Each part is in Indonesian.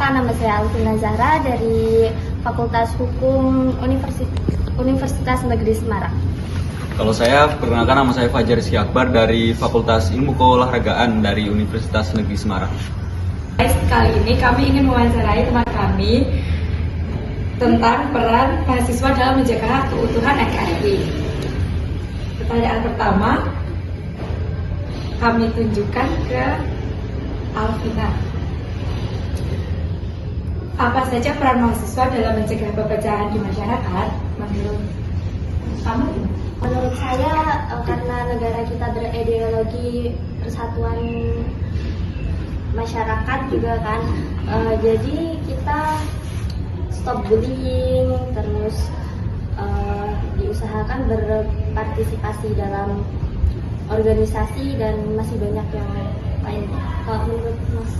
Perkenalkan, nama saya Alvina Zahra dari Fakultas Hukum Universitas Negeri Semarang. Kalau saya, perkenalkan nama saya Fajar Rizky Akbar dari Fakultas Ilmu Keolahragaan dari Universitas Negeri Semarang. Kali ini kami ingin mewawancarai teman kami tentang peran mahasiswa dalam menjaga keutuhan NKRI. Pertanyaan pertama, kami tunjukkan ke Alvina. Apa saja peran mahasiswa dalam mencegah perpecahan di masyarakat menurut kamu? Menurut saya, karena negara kita berideologi persatuan masyarakat juga kan, jadi kita stop bullying, terus diusahakan berpartisipasi dalam organisasi dan masih banyak yang lainnya. Kalau menurut Mas?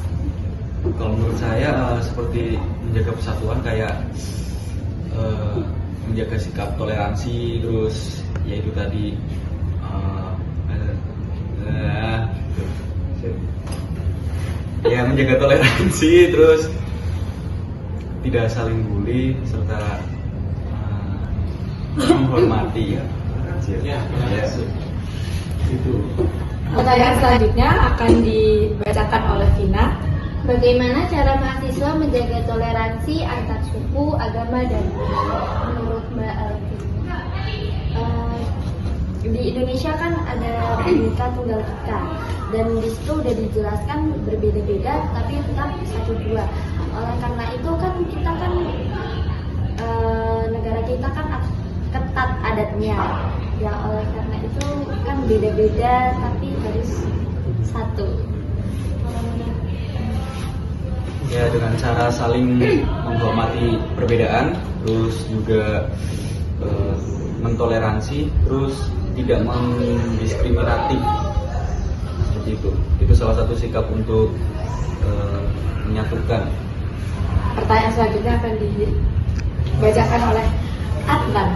Kalau menurut saya seperti menjaga persatuan kayak menjaga sikap toleransi, terus yaitu tadi ya menjaga toleransi, terus tidak saling bully serta menghormati ya. Itu. Pertanyaan selanjutnya akan dibacakan oleh Vina. Bagaimana cara mahasiswa menjaga toleransi antar suku, agama, dan budaya? Menurut Mbak Alvina, di Indonesia kan ada Bhinneka Tunggal Ika, dan di situ udah dijelaskan berbeda-beda tapi tetap satu dua. Oleh karena itu kan kita kan negara kita kan ketat adatnya, ya oleh karena itu kan beda-beda tapi harus satu. Ya, dengan cara saling menghormati perbedaan, terus juga mentoleransi, terus tidak mendiskriminatif, seperti itu. Itu salah satu sikap untuk menyatukan. Pertanyaan selanjutnya akan dibacakan oleh Adnan.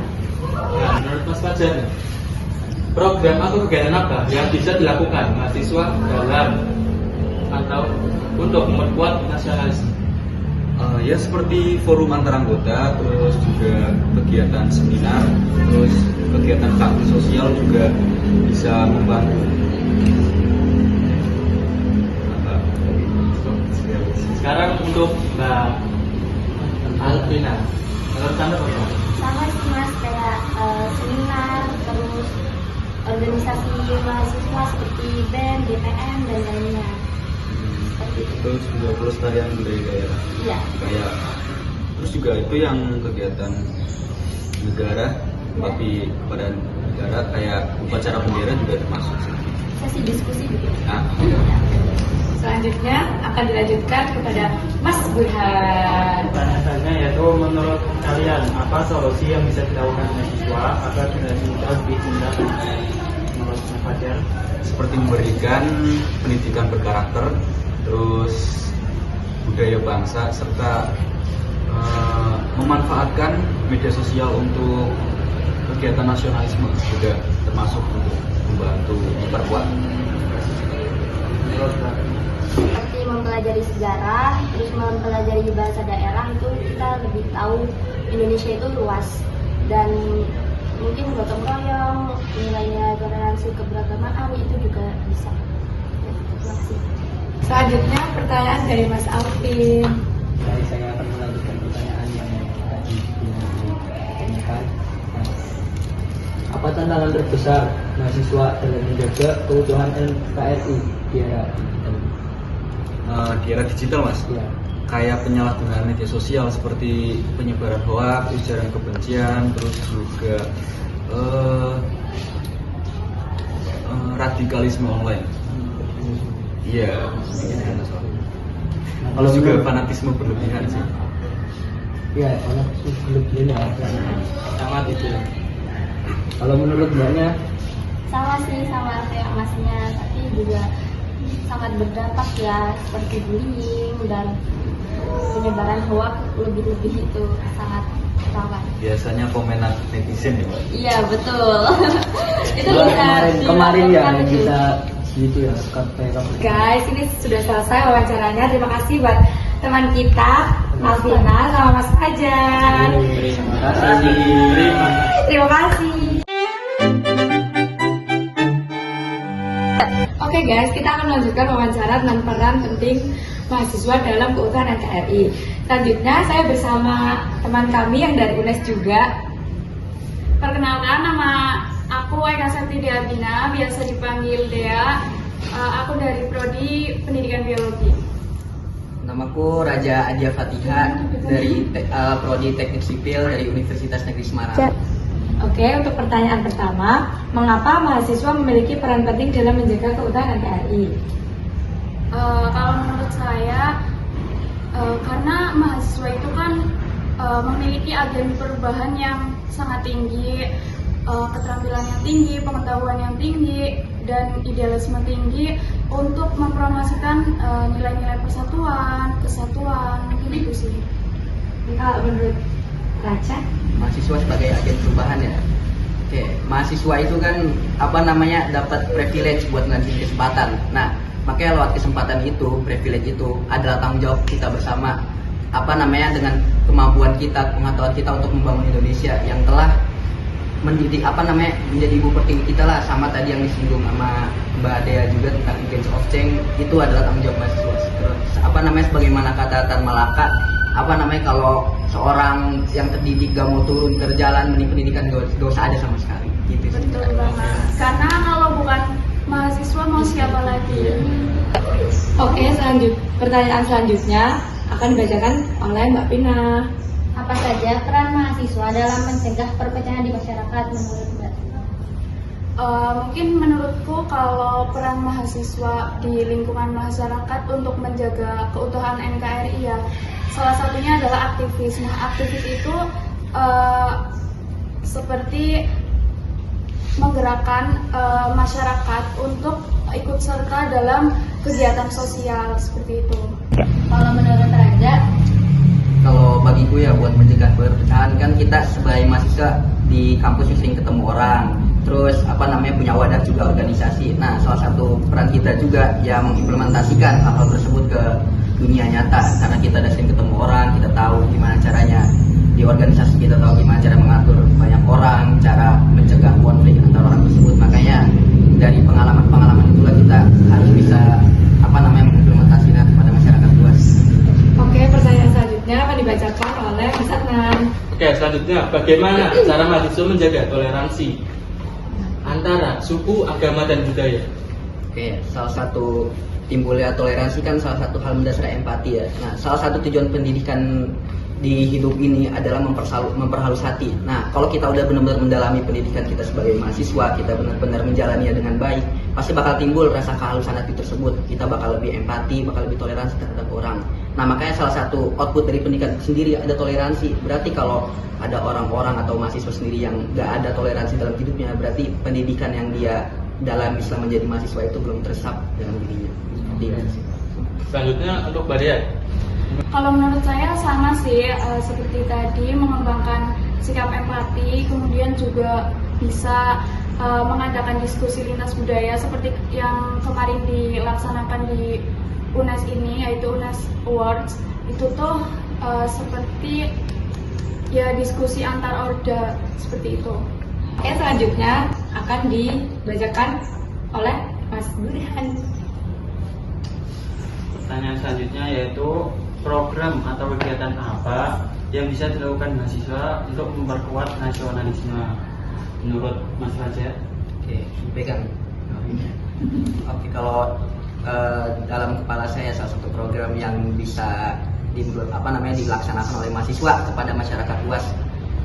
Ya, menurut Mas Fajar, program atau kegiatan apa yang bisa dilakukan mahasiswa dalam atau untuk memperkuat nasionalisme? Ya seperti forum antar anggota, terus juga kegiatan seminar, terus kegiatan bakti sosial juga bisa membantu. Sekarang untuk Mbak Alvina, menurut Anda bagaimana? Sama sih Mas, kayak seminar, terus organisasi mahasiswa seperti BEM, DPM, dan lainnya. Terus juga pelestarian budaya daerah. Iya. Kayak terus juga itu yang kegiatan negara, bakti kepada negara, kayak upacara bendera juga termasuk sih. Sesi diskusi gitu. Nah, Selanjutnya akan dilanjutkan kepada Mas Burhan. Pertanyaannya yaitu, menurut kalian apa solusi yang bisa dilakukan mahasiswa agar generasi muda lebih cinta menurut Mas Fajar? seperti memberikan pendidikan berkarakter, terus budaya bangsa, serta memanfaatkan media sosial untuk kegiatan nasionalisme juga termasuk untuk membantu memperkuat. Seperti mempelajari sejarah, terus mempelajari bahasa daerah, itu kita lebih tahu Indonesia itu luas, dan mungkin gotong royong, nilainya toleransi keberagamaan itu juga bisa. Ya, terima kasih. Selanjutnya pertanyaan dari Mas Alvin. Jadi saya akan melanjutkan pertanyaan yang tadi ditanyakan. Apa tantangan terbesar mahasiswa dalam menjaga keutuhan NKRI di era digital? Di era digital, Mas, Ya. kayak penyalahgunaan media sosial seperti penyebaran hoaks, ujaran kebencian, terus juga radikalisme online. Iya. Kalau juga fanatisme berlebihan sih. Ya, karena berlebihan ya, sangat itu. Kalau menurut Mbaknya? Sama sih, sama kayak Masnya, tapi juga sangat berdampak ya, seperti bullying dan penyebaran hoak lebih-lebih itu sangat rawan. Biasanya komenan netizen ya, Pak. Iya betul. Itu Bulan bisa kemarin ya dilakukan itu. kita gitu ya, kayak Guys, ini sudah selesai wawancaranya. Terima kasih buat teman kita Alvina sama Mas Fajar. Terima kasih. Terima kasih. Oke guys, kita akan melanjutkan wawancara tentang peran penting mahasiswa dalam keutuhan NKRI. Selanjutnya saya bersama teman kami yang dari UNES juga. Perkenalkan, nama aku Eka Sakti Deabina, biasa dipanggil Dea. Aku dari Prodi Pendidikan Biologi. Namaku Raja Adia Fatiha dari Prodi Teknik Sipil dari Universitas Negeri Semarang. Oke, untuk pertanyaan pertama, mengapa mahasiswa memiliki peran penting dalam menjaga keutuhan NKRI? Kalau menurut saya, karena mahasiswa itu kan memiliki agen perubahan yang sangat tinggi, keterampilan yang tinggi, pengetahuan yang tinggi, dan idealisme tinggi untuk mempromosikan nilai-nilai persatuan, kesatuan, gitu sih. Kalau menurut Raja? Mahasiswa sebagai agen perubahan ya. Oke, mahasiswa itu kan dapat privilege buat ngasih kesempatan. Nah, makanya lewat kesempatan itu, privilege itu adalah tanggung jawab kita bersama. Dengan kemampuan kita, pengetahuan kita untuk membangun Indonesia yang telah mendidik menjadi ibu pertiwi kita lah, sama tadi yang disinggung sama Mbak Dea juga tentang agents of change, itu adalah tanggung jawab mahasiswa. Terus sebagaimana kata Tan Malaka, kalau seorang yang terdidik gak mau turun ke jalan mending pendidikan gak usah ada sama sekali gitu. Betul banget. Karena kalau bukan mahasiswa mau siapa lagi? Oke, pertanyaan selanjutnya akan dibacakan oleh Mbak Pina. Apa saja peran mahasiswa dalam mencegah perpecahan di masyarakat menurut Mbak? Mungkin menurutku kalau peran mahasiswa di lingkungan masyarakat untuk menjaga keutuhan NKRI ya, salah satunya adalah aktivis. Nah, aktivis itu seperti menggerakkan masyarakat untuk ikut serta dalam kegiatan sosial seperti itu. Kalau menurut Raja? Kalau bagiku ya buat mencegah perpecahan, kan kita sebagai mahasiswa di kampus sering ketemu orang, terus punya wadah juga organisasi. Nah, salah satu peran kita juga ya mengimplementasikan hal-hal tersebut ke dunia nyata, karena kita udah sering ketemu orang, kita tahu gimana caranya di organisasi, kita tahu gimana cara mengatur banyak orang, cara mencegah konflik antara orang tersebut. Makanya dari pengalaman-pengalaman itulah kita harus bisa mengimplementasikan kepada masyarakat luas. Oke, pertanyaan selanjutnya akan dibacakan oleh Mas Adnan. Oke, selanjutnya bagaimana cara mahasiswa menjaga toleransi antara suku, agama, dan budaya? Oke, salah satu timbulnya toleransi kan salah satu hal mendasar empati ya. Nah, salah satu tujuan pendidikan di hidup ini adalah memperhalus hati. Nah, kalau kita udah benar-benar mendalami pendidikan kita sebagai mahasiswa, kita benar-benar menjalaninya dengan baik, pasti bakal timbul rasa kehalusan hati tersebut. Kita bakal lebih empati, bakal lebih toleransi terhadap orang. Nah, makanya salah satu output dari pendidikan sendiri ada toleransi. Berarti kalau ada orang-orang atau mahasiswa sendiri yang gak ada toleransi dalam hidupnya, berarti pendidikan yang dia dalami selama menjadi mahasiswa itu belum teresap dalam dirinya. Seperti itu sih. Selanjutnya untuk Baria. Kalau menurut saya sama sih, seperti tadi mengembangkan sikap empati, kemudian juga bisa mengadakan diskusi lintas budaya seperti yang kemarin dilaksanakan di UNES ini, yaitu UNES Awards. Itu tuh seperti ya diskusi antar orda seperti itu. Oke, selanjutnya akan dibacakan oleh Mas Burhan. Pertanyaan selanjutnya yaitu program atau kegiatan apa yang bisa dilakukan mahasiswa untuk memperkuat nasionalisme menurut Mas Raja? Oke, pegang. Oke, kalau dalam kepala saya salah satu program yang bisa dilaksanakan oleh mahasiswa kepada masyarakat luas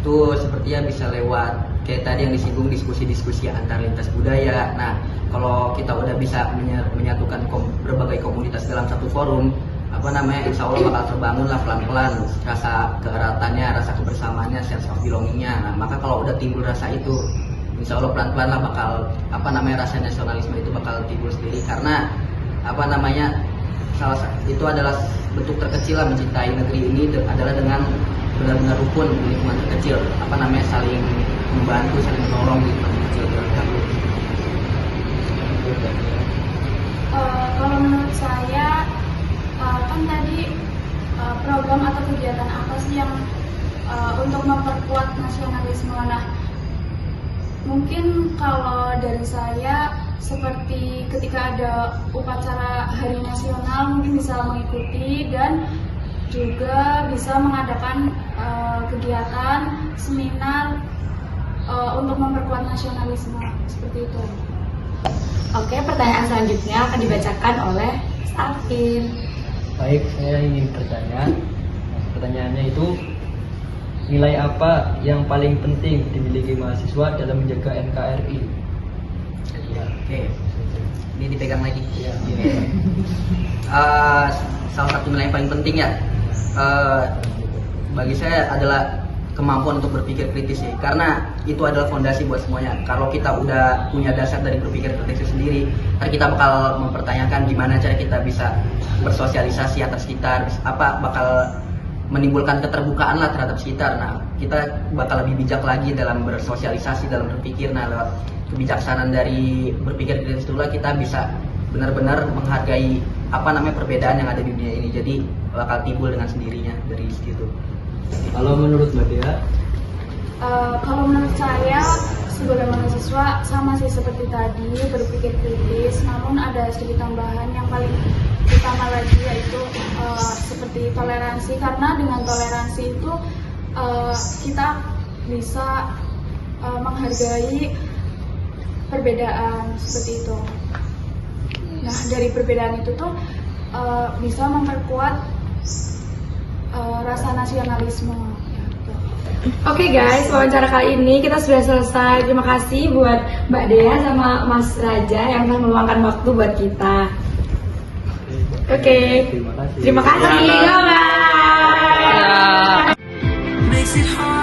itu sepertinya bisa lewat kayak tadi yang disinggung diskusi-diskusi antar lintas budaya. Nah, kalau kita udah bisa menyatukan berbagai komunitas dalam satu forum, insya Allah bakal terbangun lah pelan-pelan rasa keeratannya, rasa kebersamaannya, sense of belongingnya. Nah, maka kalau udah timbul rasa itu, insya Allah pelan-pelan lah bakal rasa nasionalisme itu bakal timbul sendiri. Karena itu adalah bentuk terkecil lah mencintai negeri ini adalah dengan benar-benar rukun di lingkungan terkecil, saling membantu, saling menolong di lingkungan terkecil. Kalau menurut saya kan tadi yang untuk memperkuat nasionalisme. Nah, mungkin kalau dari saya seperti ketika ada upacara Hari Nasional mungkin bisa mengikuti dan juga bisa mengadakan kegiatan seminar untuk memperkuat nasionalisme seperti itu. Oke, pertanyaan selanjutnya akan dibacakan oleh Stafir. Baik, saya ingin bertanya. Pertanyaannya itu, nilai apa yang paling penting dimiliki mahasiswa dalam menjaga NKRI? Oke, ini dipegang lagi. Ya. Salah satu nilai yang paling penting ya, bagi saya adalah kemampuan untuk berpikir kritis sih, karena itu adalah fondasi buat semuanya. Kalau kita udah punya dasar dari berpikir kritis sendiri, ntar kita bakal mempertanyakan gimana cara kita bisa bersosialisasi atas sekitar, bakal menimbulkan keterbukaan lah terhadap sekitar. Nah, kita bakal lebih bijak lagi dalam bersosialisasi, dalam berpikir. Nah, lewat kebijaksanaan dari berpikir kritis itulah kita bisa benar-benar menghargai perbedaan yang ada di dunia ini. Jadi bakal timbul dengan sendirinya dari situ. Kalau menurut Mbak Dea? Kalau menurut saya sebagai mahasiswa sama sih seperti tadi, berpikir kritis, namun ada sedikit tambahan yang paling utama lagi, yaitu seperti toleransi, karena dengan toleransi itu kita bisa menghargai perbedaan seperti itu. Nah, dari perbedaan itu tuh bisa memperkuat rasa nasionalisme. Oke guys, wawancara kali ini kita sudah selesai. Terima kasih buat Mbak Dea sama Mas Raja yang telah meluangkan waktu buat kita. Oke. Terima kasih. Terima kasih. Bye. Makes it hard